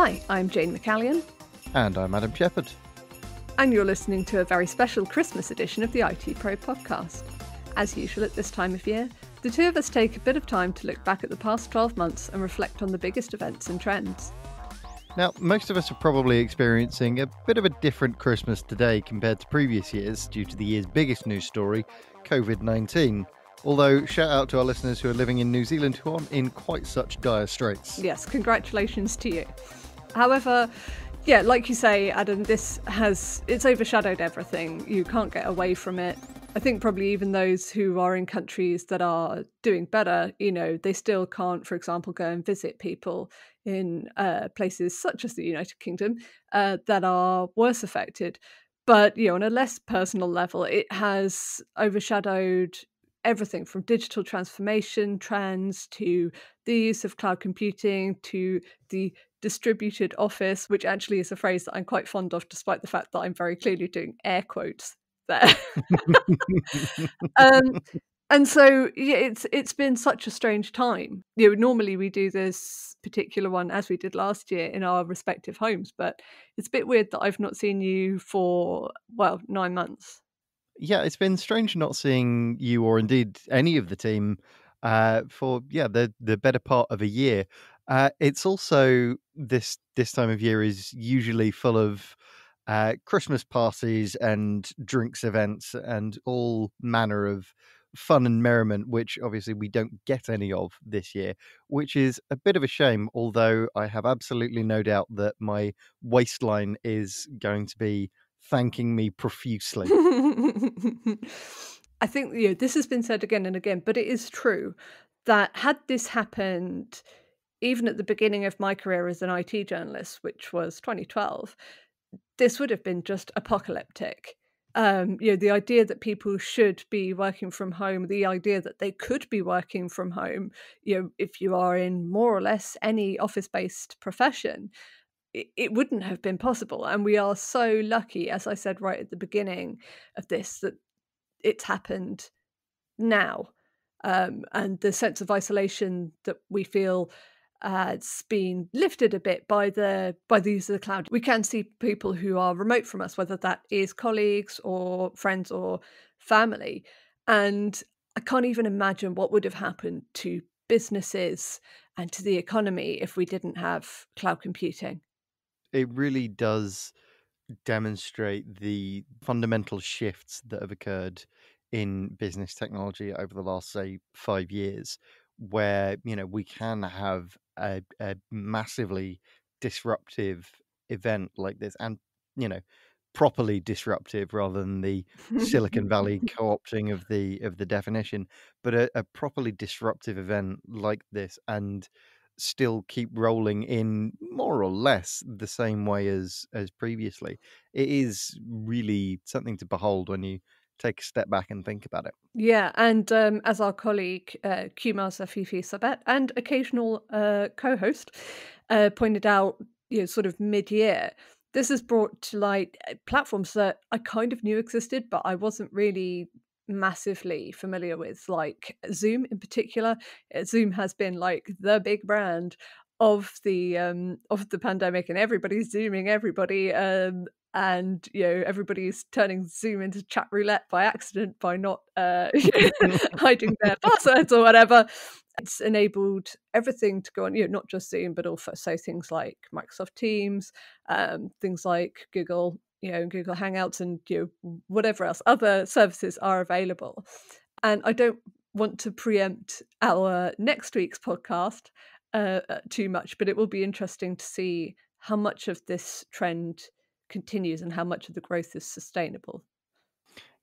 Hi, I'm Jane McCallion. And I'm Adam Shepherd. And you're listening to a very special Christmas edition of the ITPro Podcast. As usual at this time of year, the two of us take a bit of time to look back at the past 12 months and reflect on the biggest events and trends. Now, most of us are probably experiencing a bit of a different Christmas today compared to previous years due to the year's biggest news story, COVID-19. Although, shout out to our listeners who are living in New Zealand who aren't in quite such dire straits. Yes, congratulations to you. However, yeah, like you say, Adam, it's overshadowed everything. You can't get away from it. I think probably even those who are in countries that are doing better, they still can't, for example, go and visit people in places such as the United Kingdom that are worse affected. But, on a less personal level, it has overshadowed everything from digital transformation trends to the use of cloud computing to the distributed office, which actually is a phrase that I'm quite fond of, despite the fact that I'm very clearly doing air quotes there. And so it's been such a strange time. Normally we do this particular one as we did last year in our respective homes, but it's a bit weird that I've not seen you for 9 months. Yeah, it's been strange not seeing you or indeed any of the team for the better part of a year. It's also this time of year is usually full of Christmas parties and drinks events and all manner of fun and merriment, which obviously we don't get any of this year, which is a bit of a shame, although I have absolutely no doubt that my waistline is going to be thanking me profusely. I think this has been said again and again, but it is true that had this happened even at the beginning of my career as an IT journalist, which was 2012, this would have been just apocalyptic. The idea that people should be working from home, the idea that they could be working from home, if you are in more or less any office-based profession, it wouldn't have been possible. And we are so lucky, as I said right at the beginning of this, that it's happened now. And the sense of isolation that we feel it's been lifted a bit by the use of the cloud. We can see people who are remote from us, whether that is colleagues or friends or family. And I can't even imagine what would have happened to businesses and to the economy if we didn't have cloud computing. It really does demonstrate the fundamental shifts that have occurred in business technology over the last, say, 5 years, where, we can have a massively disruptive event like this and, properly disruptive rather than the Silicon Valley co-opting of the definition, but a properly disruptive event like this and still keep rolling in more or less the same way as previously. It is really something to behold when you take a step back and think about it. Yeah, and as our colleague Q-Master Fifi Sabet and occasional co-host pointed out, sort of mid-year, this has brought to light platforms that I kind of knew existed, but I wasn't really massively familiar with, like Zoom in particular. Zoom has been like the big brand of the pandemic, and everybody's Zooming everybody. And everybody's turning Zoom into chat roulette by accident by not hiding their passwords or whatever. It's enabled everything to go on, not just Zoom, but also things like Microsoft Teams, things like Google, Google Hangouts, and whatever else other services are available. And I don't want to preempt our next week's podcast too much, but it will be interesting to see how much of this trend continues and how much of the growth is sustainable.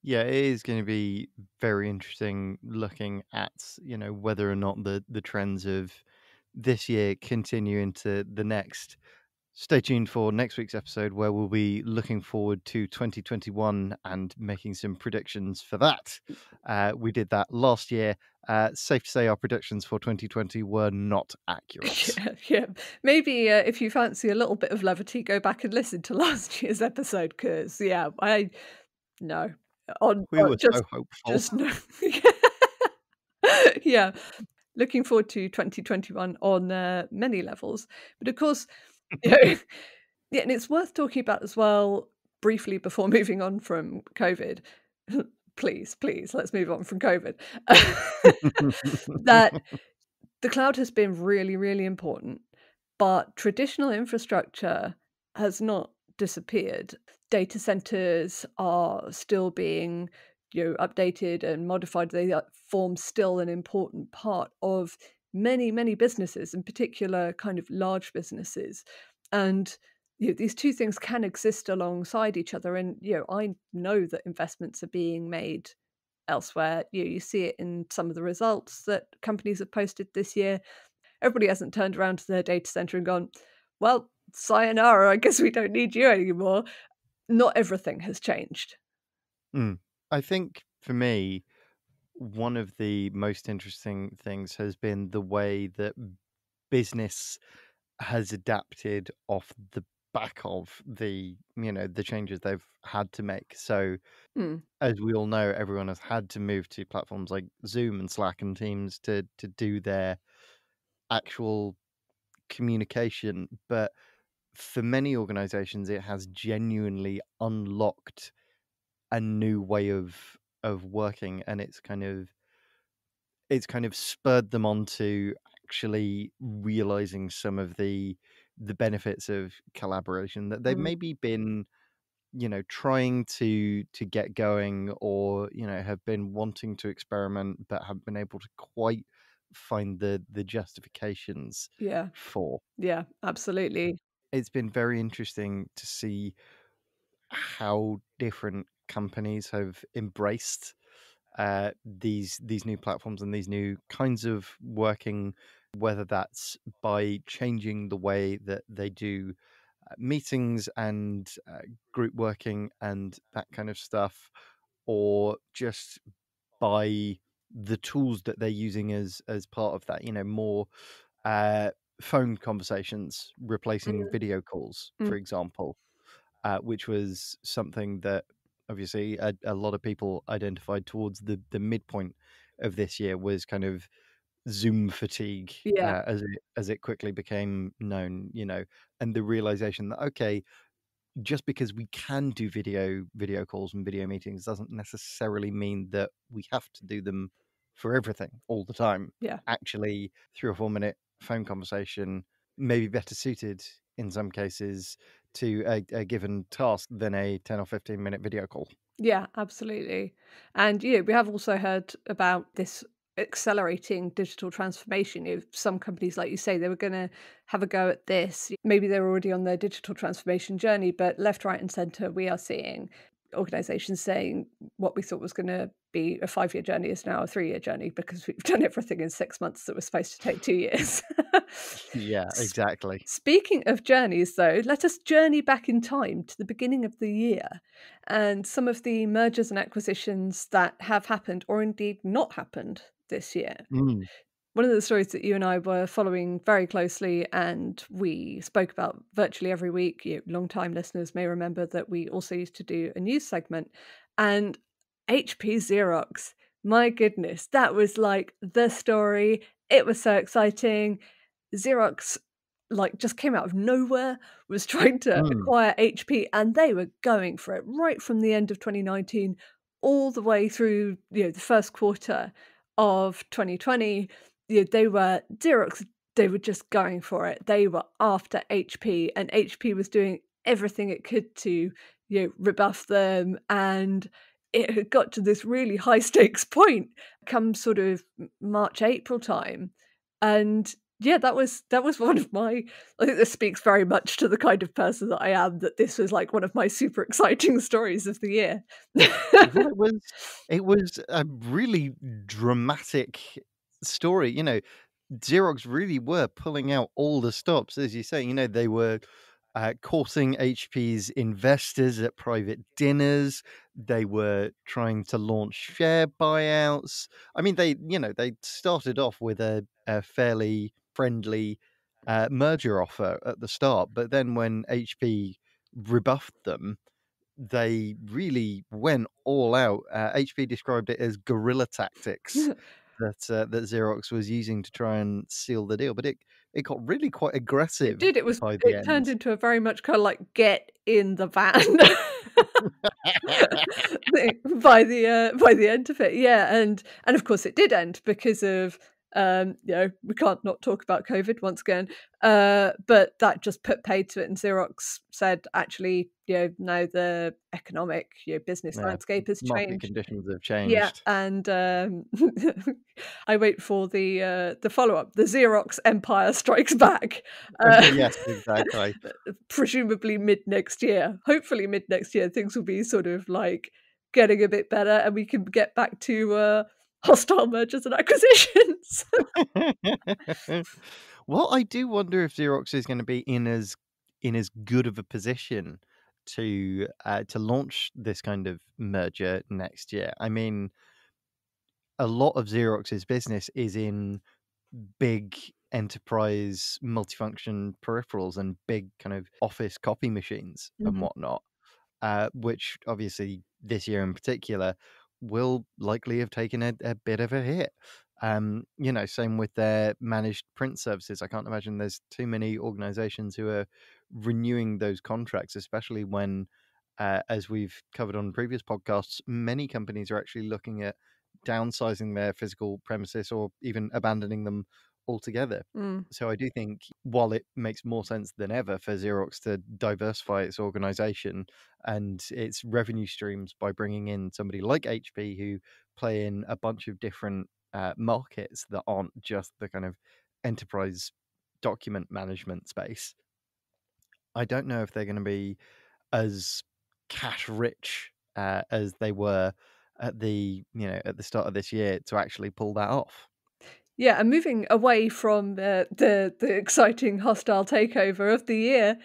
Yeah, it is going to be very interesting looking at, whether or not the trends of this year continue into the next. Stay tuned for next week's episode where we'll be looking forward to 2021 and making some predictions for that. We did that last year. Safe to say our predictions for 2020 were not accurate. Yeah. Maybe if you fancy a little bit of levity, go back and listen to last year's episode because, we were so hopeful. Just no. Yeah. Looking forward to 2021 on many levels. But of course, You know? Yeah, and it's worth talking about as well briefly before moving on from COVID. Please, let's move on from COVID. That the cloud has been really, really important, but traditional infrastructure has not disappeared. Data centers are still being, updated and modified. They form still an important part of many, many businesses, in particular, kind of large businesses. And these two things can exist alongside each other. And I know that investments are being made elsewhere. You see it in some of the results that companies have posted this year. Everybody hasn't turned around to their data center and gone, well, sayonara, I guess we don't need you anymore. Not everything has changed. Mm. I think for me, one of the most interesting things has been the way that business has adapted off the back of the changes they've had to make. So Mm, as we all know, everyone has had to move to platforms like Zoom and Slack and Teams to do their actual communication. But for many organizations, it has genuinely unlocked a new way of working, and it's kind of spurred them on to actually realizing some of the benefits of collaboration that they've mm, maybe been trying to get going, or have been wanting to experiment but haven't been able to quite find the justifications yeah, for. yeah, absolutely. It's been very interesting to see how different companies have embraced these new platforms and these new kinds of working, whether that's by changing the way that they do meetings and group working and that kind of stuff, or just by the tools that they're using as part of that. More uh, phone conversations replacing Mm, video calls, mm, for example, which was something that obviously a lot of people identified towards the midpoint of this year was kind of Zoom fatigue, yeah, as it quickly became known, and the realization that okay, just because we can do video calls and video meetings doesn't necessarily mean that we have to do them for everything all the time. yeah. Actually, 3 or 4 minute phone conversation may be better suited in some cases to a given task than a 10 or 15-minute video call. Yeah, absolutely. And we have also heard about this accelerating digital transformation. Some companies, like you say, they were going to have a go at this. Maybe they're already on their digital transformation journey, but left, right, and center, we are seeing organizations saying what we thought was going to be a 5-year journey is now a 3-year journey because we've done everything in 6 months that was supposed to take 2 years. Yeah, exactly. Speaking of journeys, though, let us journey back in time to the beginning of the year and some of the mergers and acquisitions that have happened or indeed not happened this year. Mm. One of the stories that you and I were following very closely and we spoke about virtually every week, long-time listeners may remember that we also used to do a news segment, and HP Xerox. My goodness, that was like the story. It was so exciting. Xerox, like, just came out of nowhere, was trying to Mm. acquire HP, and they were going for it right from the end of 2019 all the way through, the first quarter of 2020. They were Xerox, they were just going for it. They were after HP, and HP was doing everything it could to, rebuff them, and it had got to this really high stakes point come sort of March, April time, and yeah, that was one of my I think this speaks very much to the kind of person that I am, that this was, like, one of my super exciting stories of the year. Well, it was a really dramatic story. Xerox really were pulling out all the stops, as you say. They were courting HP's investors at private dinners. They were trying to launch share buyouts. I mean, they started off with a fairly friendly merger offer at the start, but then when HP rebuffed them, they really went all out. HP described it as guerrilla tactics that Xerox was using to try and seal the deal. But it it got really quite It aggressive did. by the It turned end. into a very much kind of like get in the van by the end of it. Yeah, and of course it did end because of we can't not talk about COVID once again. But that just put paid to it, and Xerox said actually, now the economic, business Yeah, landscape has market changed. conditions have Yeah, changed. and I wait for the follow-up. The Xerox Empire Strikes Back, Yes, exactly. presumably mid next year. Hopefully, mid next year things will be sort of like getting a bit better, and we can get back to hostile mergers and acquisitions. Well, I do wonder if Xerox is going to be in as good of a position to launch this kind of merger next year. I mean, a lot of Xerox's business is in big enterprise multifunction peripherals and big kind of office copy machines and Mhm. whatnot, which obviously this year in particular will likely have taken a bit of a hit. Same with their managed print services. I can't imagine there's too many organizations who are renewing those contracts, especially when, as we've covered on previous podcasts, many companies are actually looking at downsizing their physical premises or even abandoning them altogether. Mm. So I do think while it makes more sense than ever for Xerox to diversify its organization and its revenue streams by bringing in somebody like HP who play in a bunch of different markets that aren't just the kind of enterprise document management space, I don't know if they're going to be as cash rich as they were at the start of this year to actually pull that off. Yeah, and moving away from the exciting hostile takeover of the year,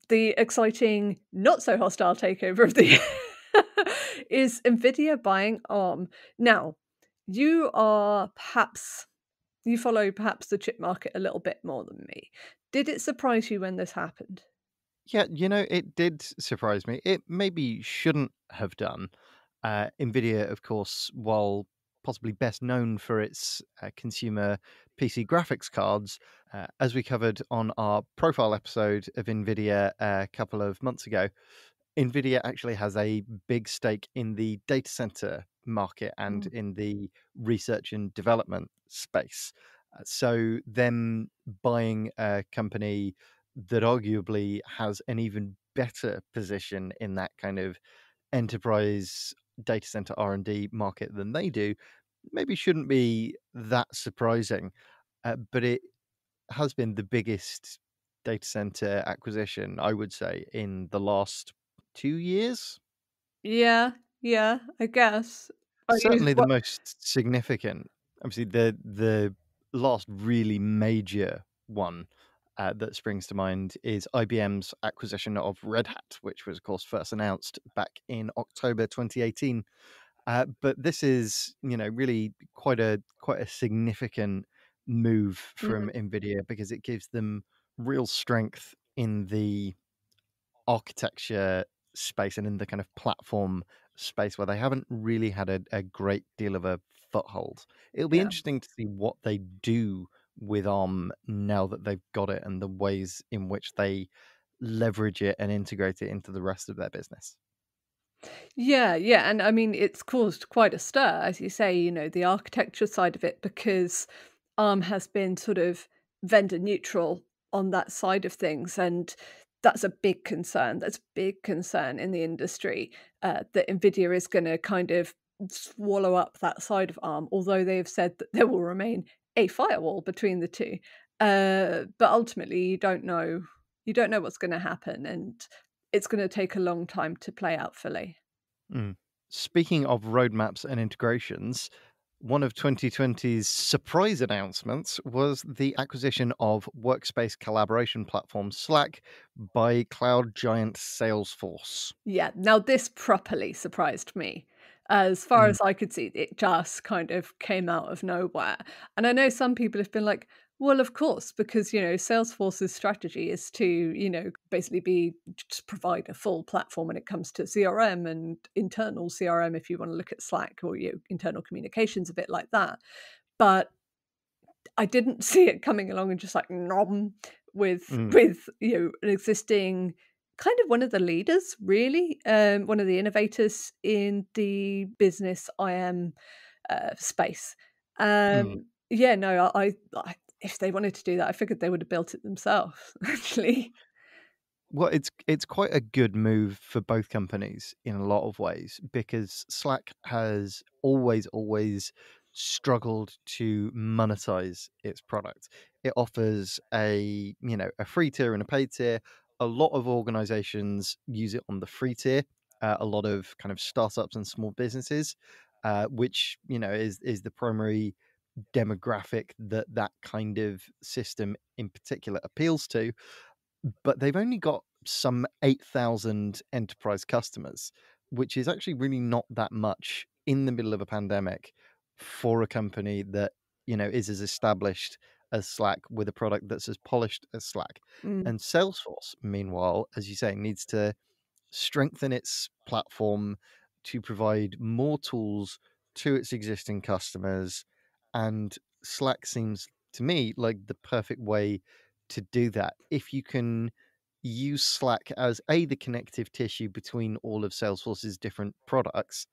the exciting not so hostile takeover of the year is Nvidia buying Arm. Now, you are perhaps you follow perhaps the chip market a little bit more than me. Did it surprise you when this happened? Yeah, it did surprise me. It maybe shouldn't have done. Nvidia, of course, while possibly best known for its consumer PC graphics cards, as we covered on our profile episode of Nvidia a couple of months ago, Nvidia actually has a big stake in the data center market and Mm. in the research and development space. So, them buying a company that arguably has an even better position in that kind of enterprise data center R&D market than they do maybe shouldn't be that surprising. But it has been the biggest data center acquisition, I would say, in the last 2 years. Yeah, yeah, I guess. I use Certainly the what most significant. Obviously, the last really major one that springs to mind is IBM's acquisition of Red Hat, which was, of course, first announced back in October 2018. But this is, really quite a significant move from mm, Nvidia because it gives them real strength in the architecture space and in the kind of platform space where they haven't really had a great deal of a foothold. It'll be yeah. interesting to see what they do with ARM now that they've got it and the ways in which they leverage it and integrate it into the rest of their business. Yeah, yeah, and I mean, it's caused quite a stir, as you say, the architecture side of it, because Arm has been sort of vendor neutral on that side of things, and that's a big concern. That's a big concern in the industry that Nvidia is going to kind of swallow up that side of Arm, although they have said that there will remain a firewall between the two. But ultimately, you don't know. You don't know what's going to happen, and it's going to take a long time to play out fully. Mm. Speaking of roadmaps and integrations, one of 2020's surprise announcements was the acquisition of workspace collaboration platform Slack by cloud giant Salesforce. Yeah, now this properly surprised me. As far Mm. as I could see, it just kind of came out of nowhere. And I know some people have been like, well, of course, because, Salesforce's strategy is to, basically just provide a full platform when it comes to CRM and internal CRM, if you want to look at Slack or internal communications, a bit like that. But I didn't see it coming along and just like nom with Mm, with an existing kind of one of the leaders, really, one of the innovators in the business IM space. mm. Yeah, no, I if they wanted to do that, I figured they would have built it themselves, actually. Well, it's quite a good move for both companies in a lot of ways because Slack has always struggled to monetize its product. It offers a free tier and a paid tier. A lot of organizations use it on the free tier. A lot of kind of startups and small businesses, which is the primary demographic that kind of system in particular appeals to, but they've only got some 8,000 enterprise customers, which is actually really not that much in the middle of a pandemic for a company that, is as established as Slack with a product that's as polished as Slack. Mm, And Salesforce, meanwhile, as you say, needs to strengthen its platform to provide more tools to its existing customers. And Slack seems to me like the perfect way to do that. If you can use Slack as the connective tissue between all of Salesforce's different products,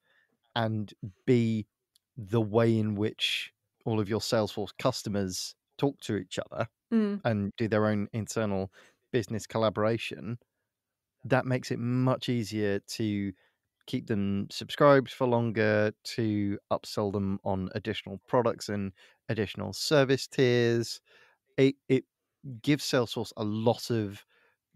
and B, the way in which all of your Salesforce customers talk to each other mm. and do their own internal business collaboration, that makes it much easier to keep them subscribed for longer, to upsell them on additional products and additional service tiers. It gives Salesforce a lot of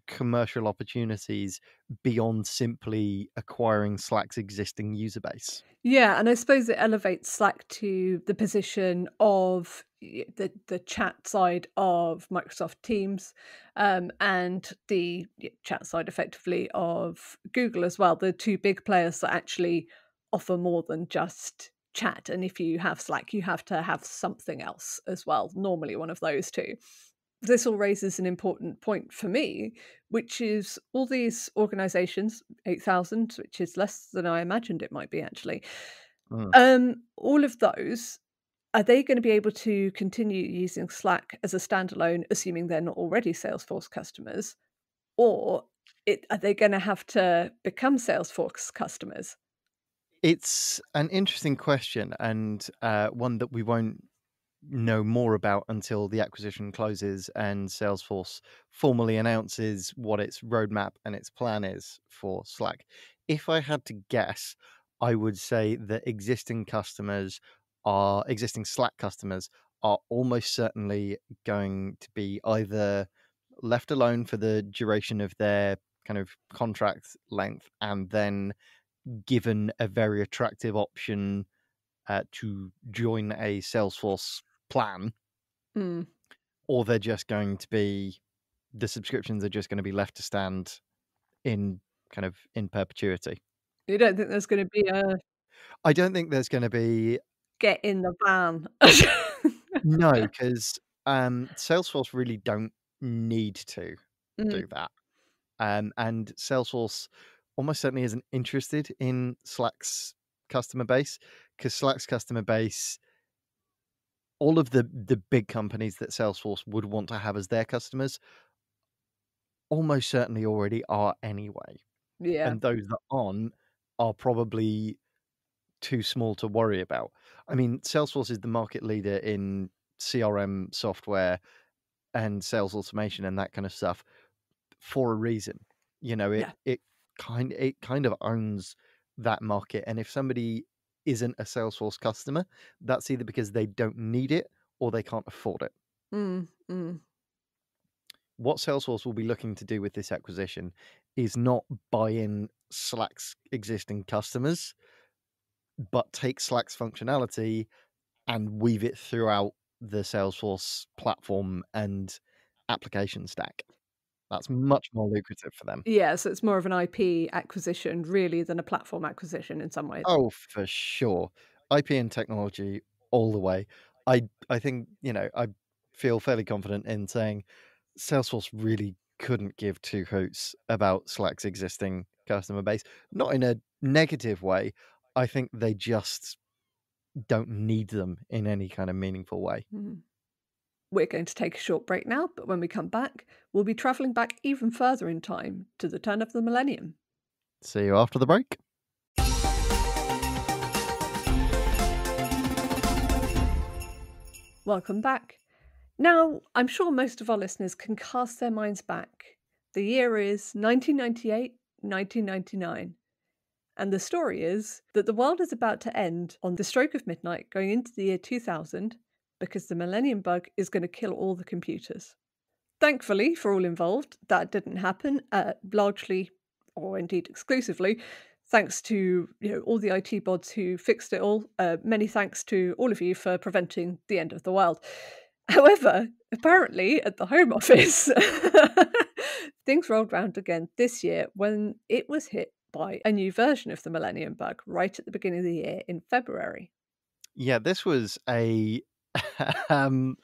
commercial opportunities beyond simply acquiring Slack's existing user base. Yeah, and I suppose it elevates Slack to the position of the chat side of Microsoft Teams, and the chat side effectively of Google as well. The two big players that actually offer more than just chat. And if you have Slack, you have to have something else as well. Normally, one of those two. This all raises an important point for me, which is all these organizations, 8,000, which is less than I imagined it might be actually. Mm. All of those, are they going to be able to continue using Slack as a standalone, assuming they're not already Salesforce customers, or are they going to have to become Salesforce customers? It's an interesting question, and one that we won't know more about until the acquisition closes and Salesforce formally announces what its roadmap and its plan is for Slack. If I had to guess, I would say that existing Slack customers are almost certainly going to be either left alone for the duration of their kind of contract length and then given a very attractive option to join a Salesforce plan, Mm. or they're just going to be the subscriptions are just going to be left to stand in kind of in perpetuity. You don't think there's going to be a I don't think there's going to be get in the van? no, because Salesforce really don't need to Mm, do that, and Salesforce almost certainly isn't interested in Slack's customer base because Slack's customer base, all of the big companies that Salesforce would want to have as their customers almost certainly already are anyway, yeah, and those that aren't are probably too small to worry about. I mean, Salesforce is the market leader in CRM software and sales automation and that kind of stuff for a reason. You know, yeah. it kind of owns that market, and if somebody isn't a Salesforce customer, that's either because they don't need it or they can't afford it. Mm, mm. What Salesforce will be looking to do with this acquisition is not buy in Slack's existing customers, but take Slack's functionality and weave it throughout the Salesforce platform and application stack. That's much more lucrative for them. Yeah, so it's more of an IP acquisition really than a platform acquisition in some ways. Oh, for sure. IP and technology all the way. I think, I feel fairly confident in saying Salesforce really couldn't give two hoots about Slack's existing customer base. Not in a negative way. I think they just don't need them in any kind of meaningful way. Mm. We're going to take a short break now, but when we come back, we'll be travelling back even further in time to the turn of the millennium. See you after the break. Welcome back. Now, I'm sure most of our listeners can cast their minds back. The year is 1998, 1999. And the story is that the world is about to end on the stroke of midnight going into the year 2000 because the millennium bug is going to kill all the computers. Thankfully, for all involved, that didn't happen, largely, or indeed exclusively, thanks to all the IT bods who fixed it all. Many thanks to all of you for preventing the end of the world. However, apparently at the Home Office, things rolled round again this year when it was hit by a new version of the millennium bug right at the beginning of the year in February. Yeah, this was a um,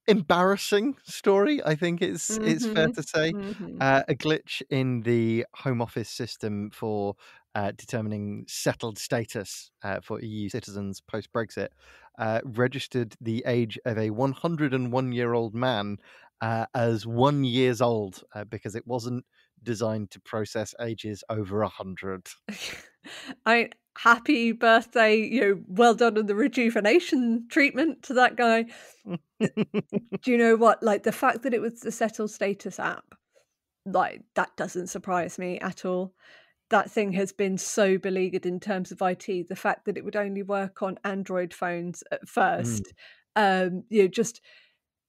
embarrassing story, I think it's fair to say. A glitch in the Home Office system for determining settled status for EU citizens post-Brexit registered the age of a 101-year-old man as 1 year old because it wasn't designed to process ages over 100. Happy birthday, well done on the rejuvenation treatment to that guy. Do you know what? Like, the fact that it was the settled status app, like, that doesn't surprise me at all. That thing has been so beleaguered in terms of IT. The fact that it would only work on Android phones at first, just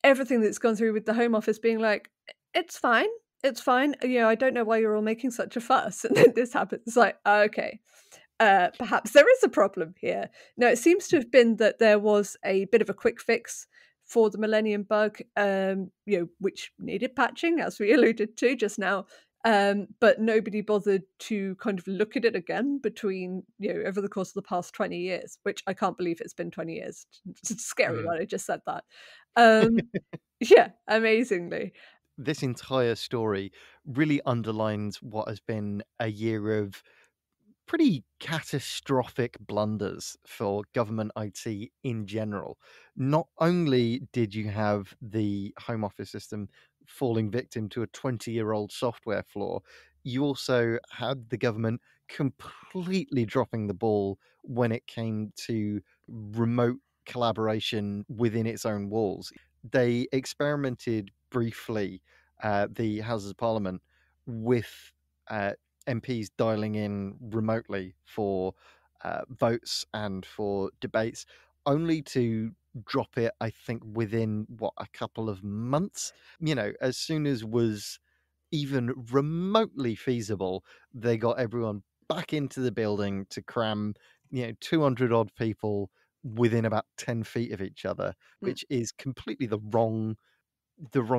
everything that's gone through with the Home Office being like, it's fine, it's fine. I don't know why you're all making such a fuss. And then this happens. It's like, okay. Perhaps there is a problem here. Now, it seems to have been that there was a bit of a quick fix for the millennium bug, which needed patching, as we alluded to just now. But nobody bothered to kind of look at it again between, over the course of the past 20 years, which I can't believe it's been 20 years. It's scary that I just said that. Yeah, amazingly. This entire story really underlines what has been a year of pretty catastrophic blunders for government IT in general. Not only did you have the Home Office system falling victim to a 20-year-old software flaw, you also had the government completely dropping the ball when it came to remote collaboration within its own walls. They experimented briefly, the Houses of Parliament, with MPs dialing in remotely for votes and for debates, only to drop it, I think, within a couple of months. As soon as was even remotely feasible, they got everyone back into the building to cram, 200 odd people within about 10 feet of each other, which is completely the wrong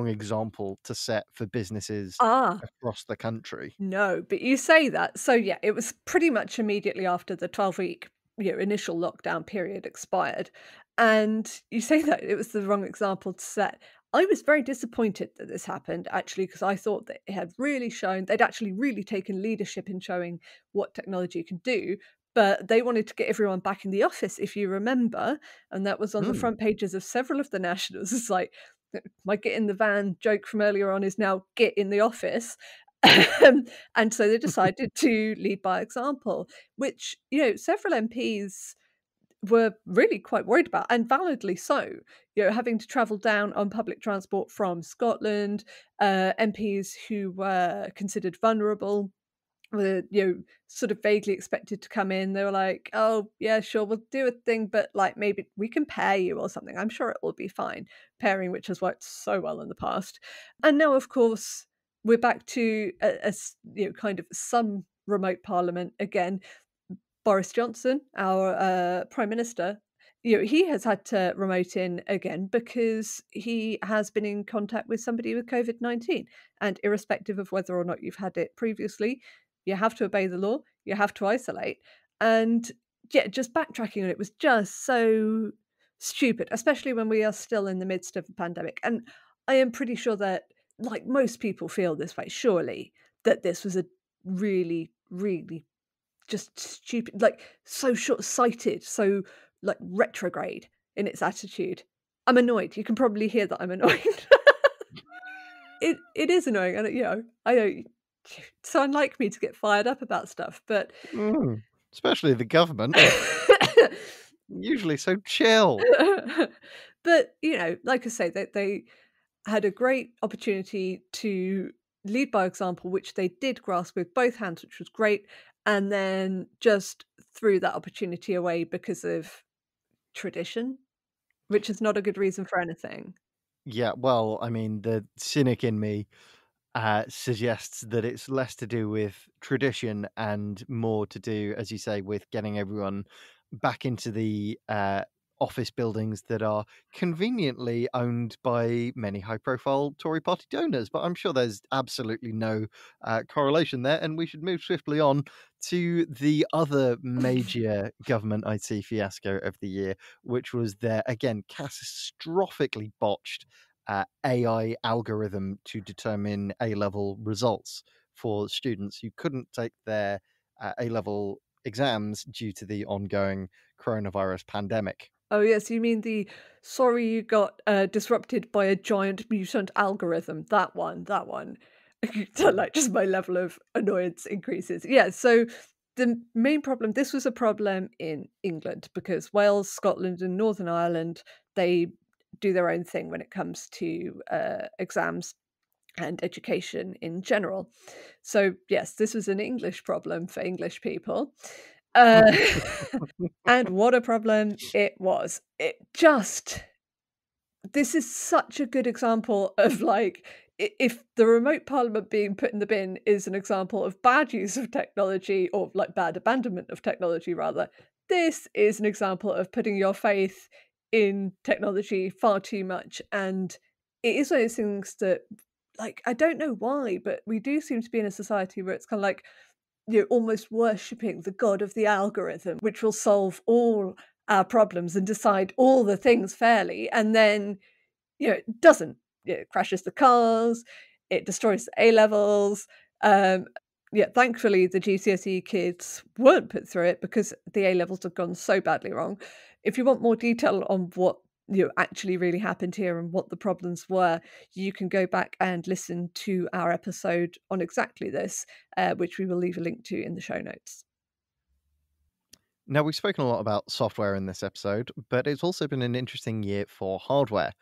example to set for businesses across the country. No, but you say that. So yeah, it was pretty much immediately after the 12-week, initial lockdown period expired. And you say that it was the wrong example to set. I was very disappointed that this happened, actually, because I thought that it had really shown, they'd actually really taken leadership in showing what technology can do. But they wanted to get everyone back in the office, if you remember. And that was on the front pages of several of the nationals. It's like, my get in the van joke from earlier on is now get in the office. And so they decided to lead by example, which, several MPs were really quite worried about, and validly so. Having to travel down on public transport from Scotland, MPs who were considered vulnerable were, sort of vaguely expected to come in. They were like, oh, yeah, sure, we'll do a thing, but like maybe we can pair you or something. I'm sure it will be fine. Pairing, which has worked so well in the past. And now, of course, we're back to kind of some remote parliament again. Boris Johnson, our Prime Minister, he has had to remote in again because he has been in contact with somebody with COVID-19. And irrespective of whether or not you've had it previously, you have to obey the law, you have to isolate. And yeah, just backtracking on it was just so stupid, especially when we are still in the midst of a pandemic. And I am pretty sure that, like, most people feel this way, surely, that this was a really, really just stupid, like, so short-sighted, so, like, retrograde in its attitude. I'm annoyed. You can probably hear that I'm annoyed. It is annoying, and, I know it's unlike me to get fired up about stuff, but Especially the government, usually so chill. but, like I say, they had a great opportunity to lead by example, which they did grasp with both hands, which was great, and then just threw that opportunity away because of tradition, which is not a good reason for anything. Yeah, well, I mean, the cynic in me suggests that it's less to do with tradition and more to do, as you say, with getting everyone back into the office buildings that are conveniently owned by many high profile Tory party donors. But I'm sure there's absolutely no correlation there. And we should move swiftly on to the other major government IT fiasco of the year, which was their, again, catastrophically botched AI algorithm to determine A level results for students who couldn't take their A level exams due to the ongoing coronavirus pandemic. Oh, yes, you mean the "Sorry you got, disrupted by a giant mutant algorithm." That one, that one. So, like, just my level of annoyance increases. Yeah, so the main problem, this was a problem in England because Wales, Scotland, and Northern Ireland, they do their own thing when it comes to, exams and education in general. So, yes, this was an English problem for English people. Uh And what a problem it was. It just this is such a good example of, like, if the remote parliament being put in the bin is an example of bad use of technology or, like, bad abandonment of technology rather, this is an example of putting your faith in technology far too much, and it is one of those things that, like, I don't know why, but we do seem to be in a society where it's kinda like, almost worshipping the god of the algorithm, which will solve all our problems and decide all the things fairly, and then, it doesn't. It crashes the cars, it destroys the A levels. Um, yeah, thankfully the GCSE kids weren't put through it because the A levels have gone so badly wrong. If you want more detail on what actually really happened here and what the problems were, you can go back and listen to our episode on exactly this, which we will leave a link to in the show notes. Now, we've spoken a lot about software in this episode, but it's also been an interesting year for hardware.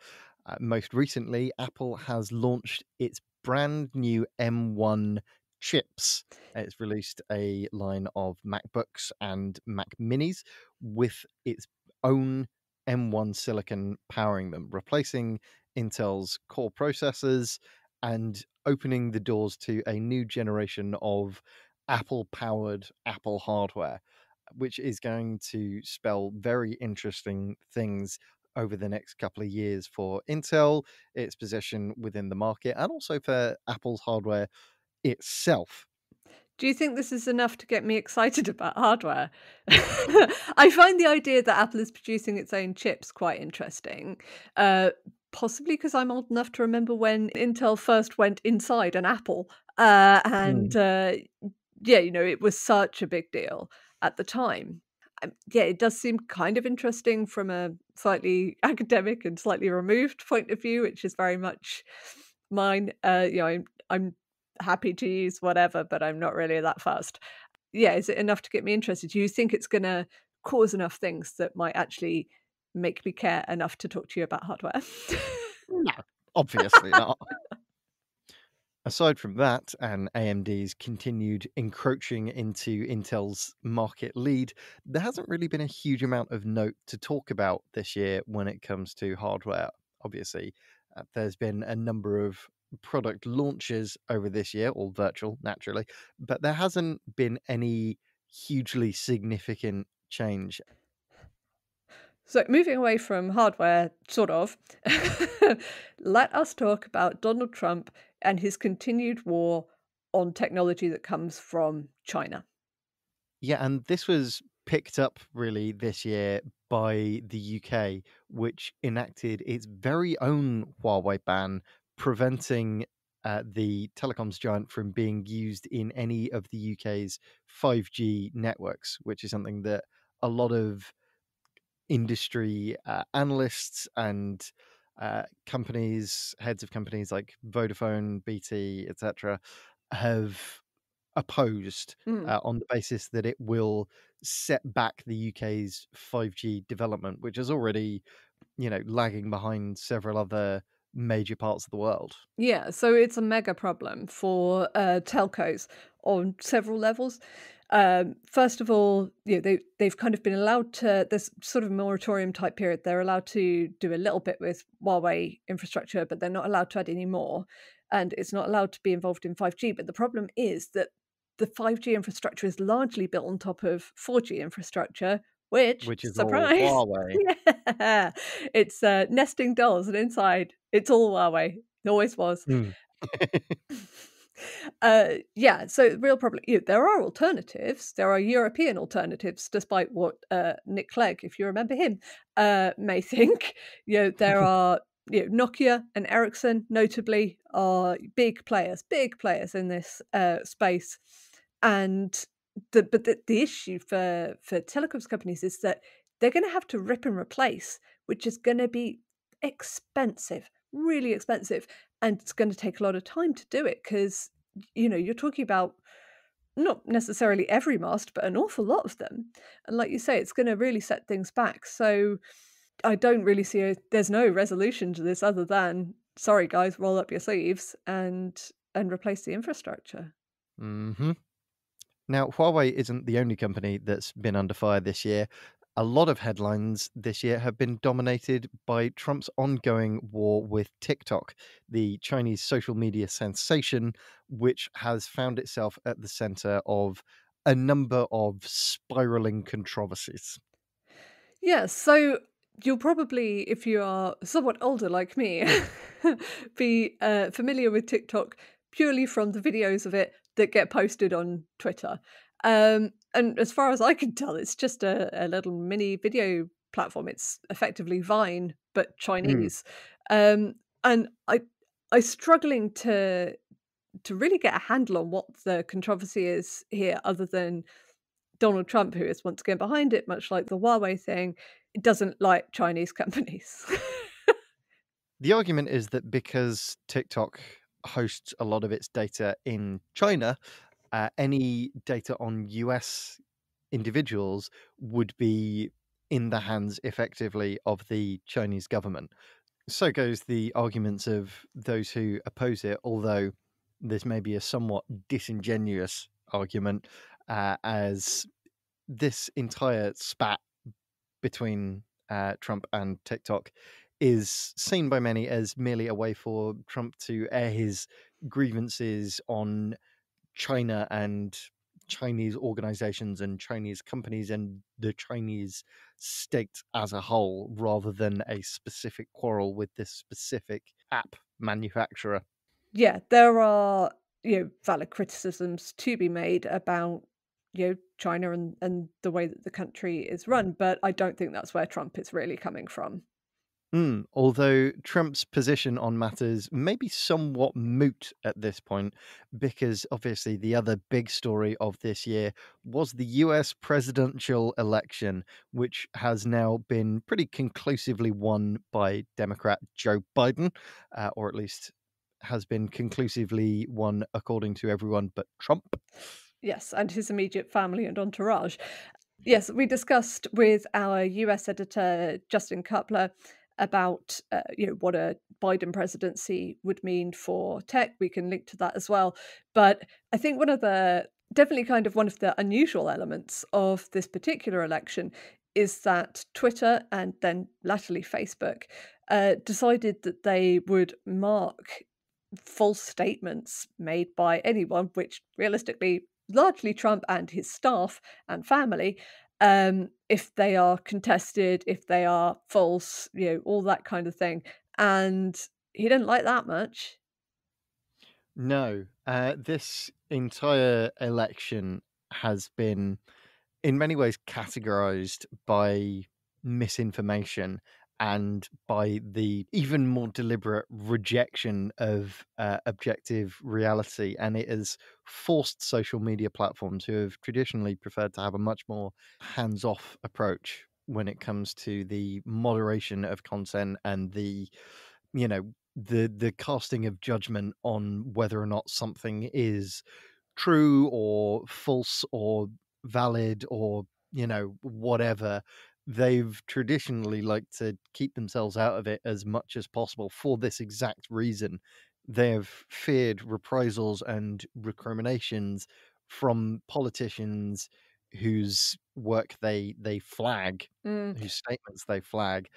Most recently, Apple has launched its brand new M1 chips. It's released a line of MacBooks and Mac Minis with its own M1 silicon powering them, replacing Intel's core processors and opening the doors to a new generation of Apple powered Apple hardware, which is going to spell very interesting things over the next couple of years for Intel, its position within the market, and also for Apple's hardware itself. Do you think this is enough to get me excited about hardware? I find the idea that Apple is producing its own chips quite interesting. Uh, Possibly because I'm old enough to remember when Intel first went inside an Apple. And Mm. yeah, it was such a big deal at the time. Yeah, it does seem kind of interesting from a slightly academic and slightly removed point of view, which is very much mine. I'm happy to use whatever, but I'm not really that fast. Yeah, is it enough to get me interested? Do you think it's gonna cause enough things that might actually make me care enough to talk to you about hardware? No, obviously not. Aside from that, and AMD's continued encroaching into Intel's market lead, there hasn't really been a huge amount of note to talk about this year when it comes to hardware. Obviously, there's been a number of product launches over this year, all virtual, naturally, but there hasn't been any hugely significant change. So, moving away from hardware, sort of, let us talk about Donald Trump and his continued war on technology that comes from China. Yeah, and this was picked up really this year by the UK, which enacted its very own Huawei ban, preventing the telecoms giant from being used in any of the UK's 5G networks, which is something that a lot of industry analysts and heads of companies like Vodafone, BT, etc., have opposed Mm. on the basis that it will set back the UK's 5G development, which is already, lagging behind several other major parts of the world. Yeah, so it's a mega problem for telcos on several levels. First of all, they've kind of been allowed to. There's sort of a moratorium type period. They're allowed to do a little bit with Huawei infrastructure, but they're not allowed to add any more, and it's not allowed to be involved in 5G. But the problem is that the 5G infrastructure is largely built on top of 4G infrastructure, which, Which is all surprise, Huawei. yeah, it's nesting dolls, and inside it's all Huawei. It always was. Mm. Yeah, so the real problem, there are alternatives. There are European alternatives, despite what Nick Clegg, if you remember him, may think. There are Nokia and Ericsson, notably, are big players in this space. And the issue for telecoms companies is that they're going to have to rip and replace, which is going to be expensive, really expensive, and it's going to take a lot of time to do it because you're talking about not necessarily every mast, but an awful lot of them. And like you say, it's going to really set things back. So I don't really see there's no resolution to this other than, sorry guys, roll up your sleeves and replace the infrastructure. hmm Now, Huawei isn't the only company that's been under fire this year. A lot of headlines this year have been dominated by Trump's ongoing war with TikTok, the Chinese social media sensation, which has found itself at the center of a number of spiraling controversies. Yeah, so you'll probably, if you are somewhat older like me, be familiar with TikTok purely from the videos of it that get posted on Twitter. And as far as I can tell, it's just a little mini video platform. It's effectively Vine, but Mm. Chinese. And I'm struggling to really get a handle on what the controversy is here, other than Donald Trump, who is once again behind it, much like the Huawei thing, doesn't like Chinese companies. The argument is that because TikTok hosts a lot of its data in China, any data on US individuals would be in the hands effectively of the Chinese government. So goes the arguments of those who oppose it, although this may be a somewhat disingenuous argument, as this entire spat between Trump and TikTok is seen by many as merely a way for Trump to air his grievances on China and Chinese organizations and Chinese companies and the Chinese state as a whole, rather than a specific quarrel with this specific app manufacturer. Yeah, there are, valid criticisms to be made about, China and the way that the country is run, but I don't think that's where Trump is really coming from. Although Trump's position on matters may be somewhat moot at this point, because obviously the other big story of this year was the US presidential election, which has now been pretty conclusively won by Democrat Joe Biden, or at least has been conclusively won according to everyone but Trump. Yes, and his immediate family and entourage. Yes, we discussed with our US editor, Justin Cutler, about what a Biden presidency would mean for tech. We can link to that as well. But I think definitely kind of one of the unusual elements of this particular election is that Twitter and then latterly Facebook decided that they would mark false statements made by anyone, which realistically, largely Trump and his staff and family, if they are contested, if they are false, all that kind of thing. And he didn't like that much. No, this entire election has been in many ways categorized by misinformation and by the even more deliberate rejection of objective reality. And it has forced social media platforms who have traditionally preferred to have a much more hands off approach when it comes to the moderation of content and the casting of judgment on whether or not something is true or false or valid or whatever. They've traditionally liked to keep themselves out of it as much as possible for this exact reason. They have feared reprisals and recriminations from politicians whose work they flag, Mm. whose statements they flag,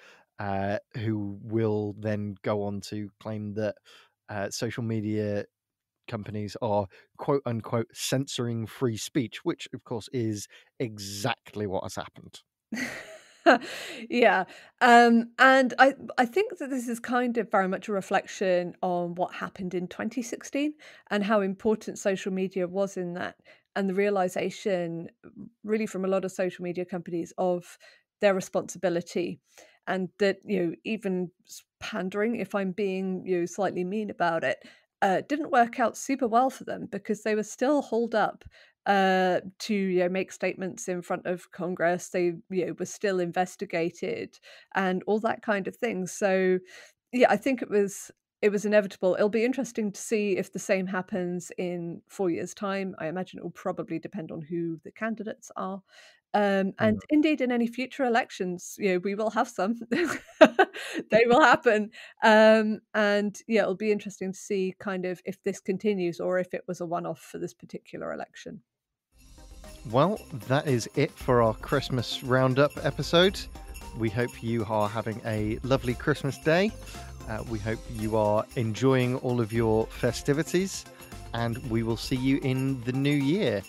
who will then go on to claim that social media companies are quote unquote censoring free speech, which of course is exactly what has happened. Yeah. And I think that this is kind of very much a reflection on what happened in 2016 and how important social media was in that, and the realization really from a lot of social media companies of their responsibility, and that even pandering, if I'm being slightly mean about it, didn't work out super well for them because they were still holed up to make statements in front of Congress. They were still investigated and all that kind of thing. So yeah, I think it was inevitable. It'll be interesting to see if the same happens in 4 years' time. I imagine it will probably depend on who the candidates are. And indeed, in any future elections, we will have some. They will happen. And yeah, it'll be interesting to see kind of if this continues or if it was a one-off for this particular election. Well, that is it for our Christmas roundup episode. We hope you are having a lovely Christmas day. We hope you are enjoying all of your festivities, and we will see you in the new year.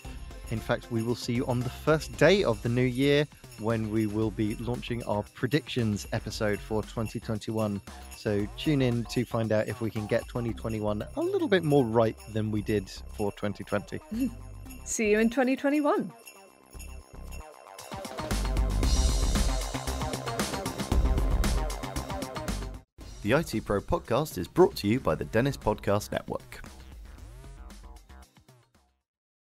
In fact, we will see you on the first day of the new year when we will be launching our predictions episode for 2021. So tune in to find out if we can get 2021 a little bit more right than we did for 2020. See you in 2021. The ITPro Podcast is brought to you by the Dennis Podcast Network.